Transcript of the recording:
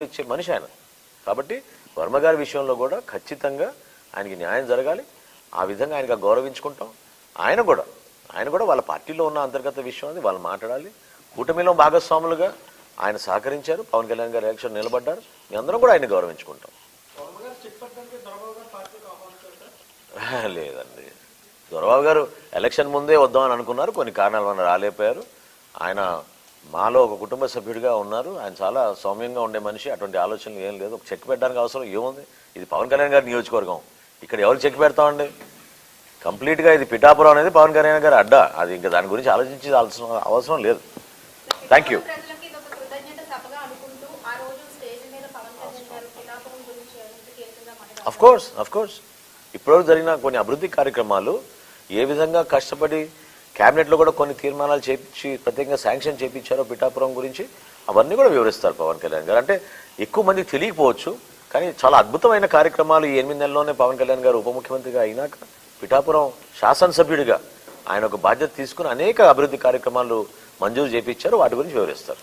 ఇచ్చే మనిషి ఆయన. కాబట్టి వర్మ గారి విషయంలో కూడా ఖచ్చితంగా ఆయనకి న్యాయం జరగాలి. ఆ విధంగా ఆయనకు గౌరవించుకుంటాం. ఆయన కూడా వాళ్ళ పార్టీలో ఉన్న అంతర్గత విషయం అది వాళ్ళు మాట్లాడాలి. కూటమిలో భాగస్వాములుగా ఆయన సహకరించారు. పవన్ కళ్యాణ్ గారు ఎలక్షన్ నిలబడ్డారు. మీ అందరం కూడా ఆయన గౌరవించుకుంటాం. లేదండి, దొరబాబు గారు ఎలక్షన్ ముందే వద్దామని అనుకున్నారు. కొన్ని కారణాల వల్ల రాలేకపోయారు. ఆయన మాలో ఒక కుటుంబ సభ్యుడిగా ఉన్నారు. ఆయన చాలా సౌమ్యంగా ఉండే మనిషి. అటువంటి ఆలోచనలు ఏం లేదు. ఒక చెక్ పెట్టడానికి అవసరం ఏముంది? ఇది పవన్ కళ్యాణ్ గారి నియోజకవర్గం. ఇక్కడ ఎవరు చెక్ పెడతామండి? కంప్లీట్గా ఇది పిఠాపురం అనేది పవన్ కళ్యాణ్ గారి అడ్డా. అది ఇంకా దాని గురించి ఆలోచించి అవసరం లేదు. Thank you. అఫ్ కోర్స్ ఇప్పటివరకు జరిగిన కొన్ని అభివృద్ధి కార్యక్రమాలు ఏ విధంగా కష్టపడి క్యాబినెట్లో కూడా కొన్ని తీర్మానాలు చేపించి ప్రత్యేకంగా శాంక్షన్ చేయించారో పిఠాపురం గురించి అవన్నీ కూడా వివరిస్తారు పవన్ కళ్యాణ్ గారు. అంటే ఎక్కువ మందికి తెలియకపోవచ్చు, కానీ చాలా అద్భుతమైన కార్యక్రమాలు ఈ 8 నెలల్లోనే పవన్ కళ్యాణ్ గారు ఉప ముఖ్యమంత్రిగా అయినాక పిఠాపురం శాసనసభ్యుడిగా ఆయన ఒక బాధ్యత తీసుకుని అనేక అభివృద్ధి కార్యక్రమాలు మంజూరు చేయించారు. వాటి గురించి వివరిస్తారు.